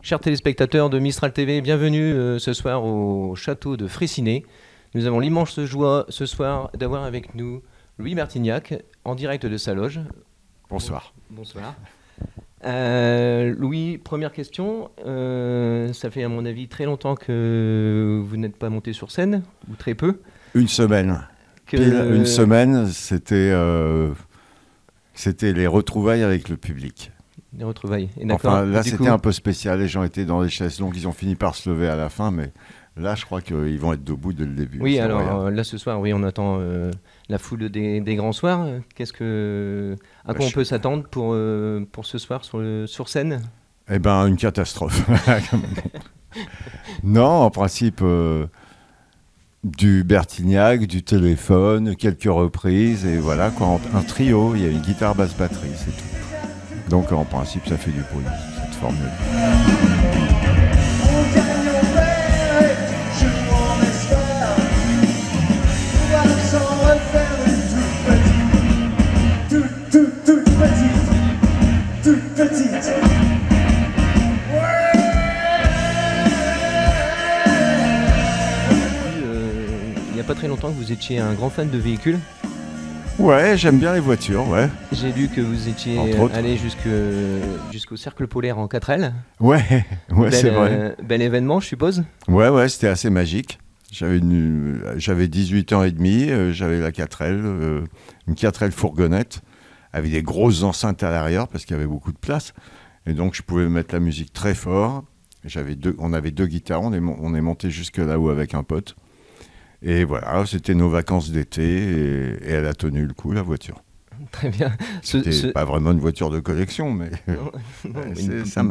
Chers téléspectateurs de Mistral TV, bienvenue ce soir au château de Fraissinet. Nous avons l'immense joie ce soir d'avoir avec nous Louis Martignac en direct de sa loge. Bonsoir. Bonsoir. Louis, première question. Ça fait à mon avis très longtemps que vous n'êtes pas monté sur scène, ou très peu. Une semaine. Une semaine, c'était les retrouvailles avec le public. Les retrouvailles. Et enfin, là, c'était un peu spécial. Les gens étaient dans les chaises longues. Ils ont fini par se lever à la fin, mais là, je crois qu'ils vont être debout dès le début. Oui, alors là, ce soir, oui, on attend la foule des grands soirs. À quoi on peut s'attendre pour ce soir sur scène? Eh bien, une catastrophe. Non, en principe, du Bertignac, du téléphone, quelques reprises, et voilà, quoi, un trio. Il y a une guitare, basse, batterie, c'est tout. Donc en principe ça fait du bruit, cette formule. Il n'y a pas très longtemps que vous étiez un grand fan de véhicules. Ouais, j'aime bien les voitures, ouais. J'ai lu que vous étiez allé jusqu'au Cercle Polaire en 4L. Ouais, c'est vrai. Bel événement, je suppose. Ouais, c'était assez magique. J'avais 18 ans et demi, j'avais la 4L, une 4L fourgonnette, avec des grosses enceintes à l'arrière, parce qu'il y avait beaucoup de place. Et donc, je pouvais mettre la musique très fort. On avait deux guitares, on est monté jusque là-haut avec un pote. Et voilà, c'était nos vacances d'été et elle a tenu le coup, la voiture. Très bien. C'était pas vraiment une voiture de collection, mais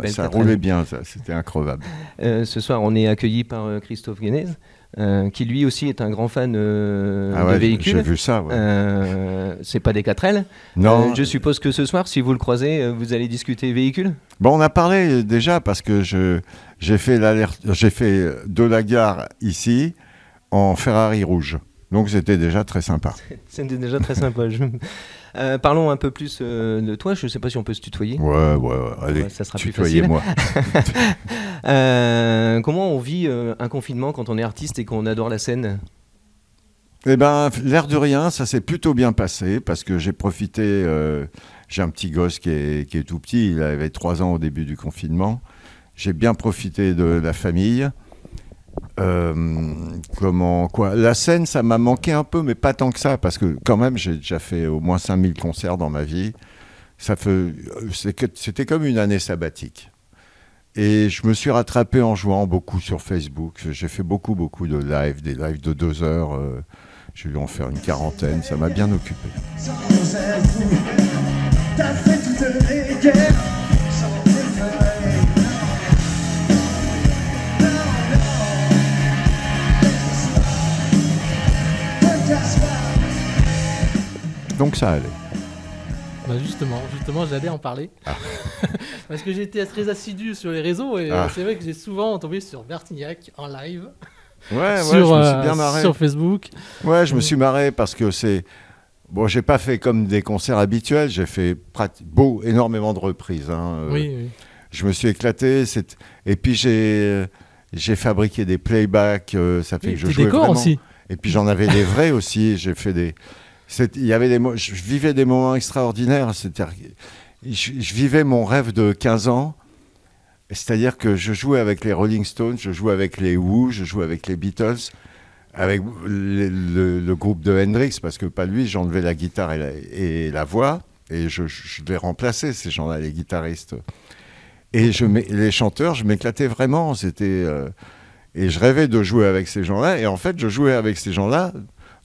ça roulait bien, c'était increvable. Ce soir, on est accueilli par Christophe Guénez, qui lui aussi est un grand fan de véhicules. J'ai vu ça, ouais. C'est pas des 4L. Non. Je suppose que ce soir, si vous le croisez, vous allez discuter véhicules. Bon, on a parlé déjà parce que j'ai fait de la gare ici en Ferrari rouge. Donc c'était déjà très sympa. C'était déjà très sympa. Parlons un peu plus de toi. Je ne sais pas si on peut se tutoyer. Ouais. Allez, ça sera plus facile. Moi. Comment on vit un confinement quand on est artiste et qu'on adore la scène? Eh ben, l'air de rien, ça s'est plutôt bien passé parce que j'ai profité. J'ai un petit gosse qui est tout petit. Il avait 3 ans au début du confinement. J'ai bien profité de la famille. La scène, ça m'a manqué un peu, mais pas tant que ça, parce que quand même, j'ai déjà fait au moins 5000 concerts dans ma vie. C'était comme une année sabbatique. Et je me suis rattrapé en jouant beaucoup sur Facebook. J'ai fait beaucoup de lives, des lives de 2 heures. J'ai dû en faire une 40aine, ça m'a bien occupé. T'as fait toutes les guerres. Donc ça allait. Bah justement, j'allais en parler. Parce que j'étais très assidu sur les réseaux et c'est vrai que j'ai souvent tombé sur Bertignac en live. Ouais, je me suis bien marré. Sur Facebook. Ouais, je me suis marré parce que c'est... Bon, j'ai pas fait comme des concerts habituels, j'ai fait énormément de reprises. Oui. Je me suis éclaté. Et puis j'ai fabriqué des playbacks, ça fait que je jouais vraiment. Aussi. Et puis j'en avais des vrais aussi, j'ai fait des... je vivais des moments extraordinaires. Je vivais mon rêve de 15 ans. C'est-à-dire que je jouais avec les Rolling Stones, je jouais avec les Who, je jouais avec les Beatles, avec le groupe de Hendrix, parce que pas lui, j'enlevais la guitare et la voix, et je les remplaçais, ces gens-là, les guitaristes. Et les chanteurs, je m'éclatais vraiment. Et je rêvais de jouer avec ces gens-là. Et en fait, je jouais avec ces gens-là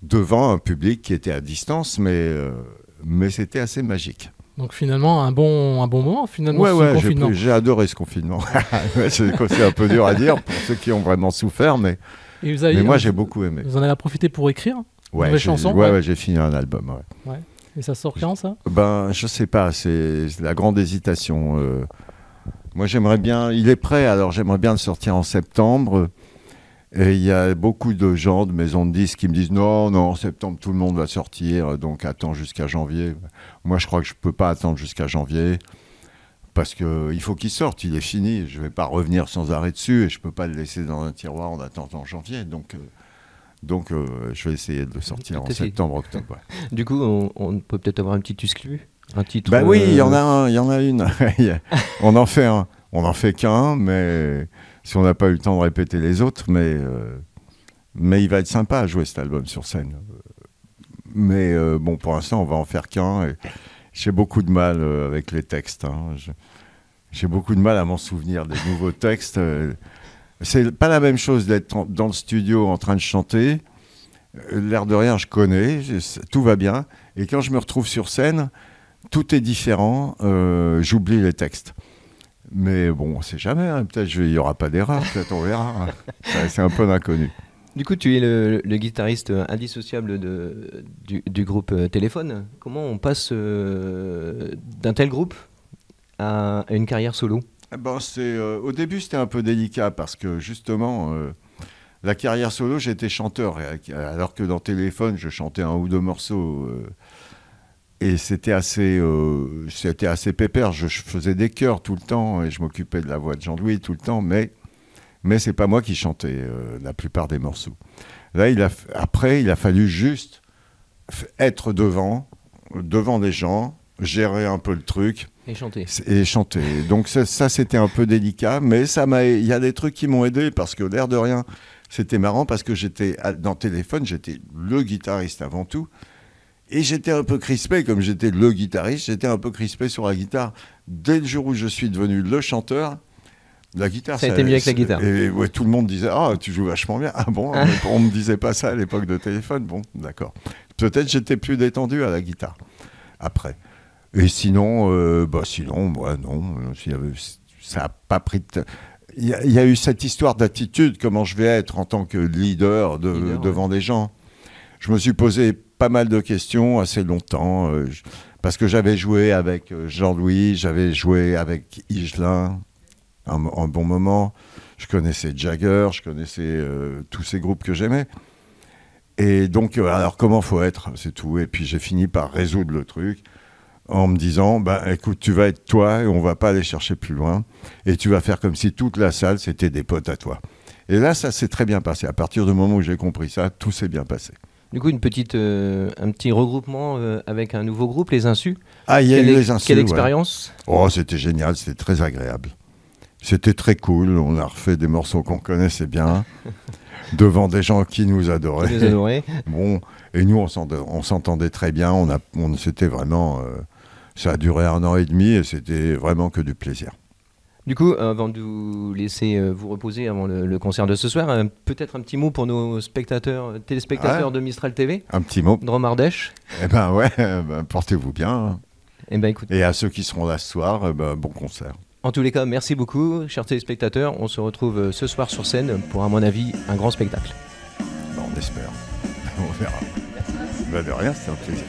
devant un public qui était à distance, mais c'était assez magique. Donc finalement, un bon moment, finalement, ce confinement. J'ai adoré ce confinement. C'est un peu dur à dire pour ceux qui ont vraiment souffert, mais moi, j'ai beaucoup aimé. Vous en avez profité pour écrire des chansons? Ouais, j'ai fini un album. Ouais. Et ça sort quand, ça? Je sais pas, c'est la grande hésitation. Moi, j'aimerais bien... Il est prêt, alors j'aimerais bien le sortir en septembre. Et il y a beaucoup de gens de maisons de disques qui me disent non, en septembre, tout le monde va sortir, donc attends jusqu'à janvier. Moi, je crois que je ne peux pas attendre jusqu'à janvier parce qu'il faut qu'il sorte, il est fini. Je ne vais pas revenir sans arrêt dessus et je ne peux pas le laisser dans un tiroir en attendant janvier. Donc je vais essayer de le sortir en septembre-octobre. Ouais. Du coup, on peut peut-être avoir un petit exclu, un titre. Bah oui, il y en a une. On en fait qu'un, mais si on n'a pas eu le temps de répéter les autres, mais il va être sympa à jouer cet album sur scène. Mais bon, pour l'instant, on va en faire qu'un. Et j'ai beaucoup de mal avec les textes. Hein. J'ai beaucoup de mal à m'en souvenir des nouveaux textes. C'est pas la même chose d'être dans le studio en train de chanter. L'air de rien, je connais, tout va bien. Et quand je me retrouve sur scène, tout est différent. J'oublie les textes. Mais bon, on ne sait jamais. Hein. Peut-être qu'il n'y aura pas d'erreur. Peut-être on verra. C'est un peu l'inconnu. Du coup, tu es le guitariste indissociable du groupe Téléphone. Comment on passe d'un tel groupe à une carrière solo ? Au début, c'était un peu délicat parce que justement, la carrière solo, j'étais chanteur. Alors que dans Téléphone, je chantais un ou deux morceaux. Et c'était assez pépère. Je faisais des chœurs tout le temps et je m'occupais de la voix de Jean-Louis tout le temps. Mais c'est pas moi qui chantais la plupart des morceaux. Là, après, il a fallu juste être devant les gens, gérer un peu le truc. Et chanter. Donc ça, c'était un peu délicat, mais il y a des trucs qui m'ont aidé parce que l'air de rien, c'était marrant parce que dans Téléphone, j'étais le guitariste avant tout. Et j'étais un peu crispé, comme j'étais le guitariste, j'étais un peu crispé sur la guitare. Dès le jour où je suis devenu le chanteur, la guitare... Ça a été mieux avec la guitare. Et ouais, tout le monde disait « Ah, tu joues vachement bien !» Ah bon, on ne me disait pas ça à l'époque de Téléphone. Bon, d'accord. Peut-être j'étais plus détendu à la guitare, après. Et sinon, moi, non. Ça n'a pas pris de... Il y a eu cette histoire d'attitude, comment je vais être en tant que leader devant des gens. Je me suis posé pas mal de questions assez longtemps, parce que j'avais joué avec Jean-Louis, j'avais joué avec Higelin un bon moment. Je connaissais Jagger, je connaissais tous ces groupes que j'aimais. Et donc, alors comment faut être, c'est tout. Et puis j'ai fini par résoudre le truc en me disant, écoute, tu vas être toi et on va pas aller chercher plus loin. Et tu vas faire comme si toute la salle, c'était des potes à toi. Et là, ça s'est très bien passé. À partir du moment où j'ai compris ça, tout s'est bien passé. Du coup, un petit regroupement avec un nouveau groupe, les Insus. Ah, il y a eu les Insus. Quelle expérience ? Oh, c'était génial, c'était très agréable. C'était très cool. On a refait des morceaux qu'on connaissait bien, devant des gens qui nous adoraient. Bon, et nous, on s'entendait très bien. C'était vraiment... ça a duré 1 an et demi et c'était vraiment que du plaisir. Du coup, avant de vous laisser vous reposer avant le concert de ce soir, peut-être un petit mot pour nos téléspectateurs de Mistral TV. Un petit mot. Drôme Ardèche. Portez-vous bien. Et à ceux qui seront là ce soir, bon concert. En tous les cas, merci beaucoup, chers téléspectateurs. On se retrouve ce soir sur scène pour, à mon avis, un grand spectacle. On espère. On verra. De rien, c'était un plaisir.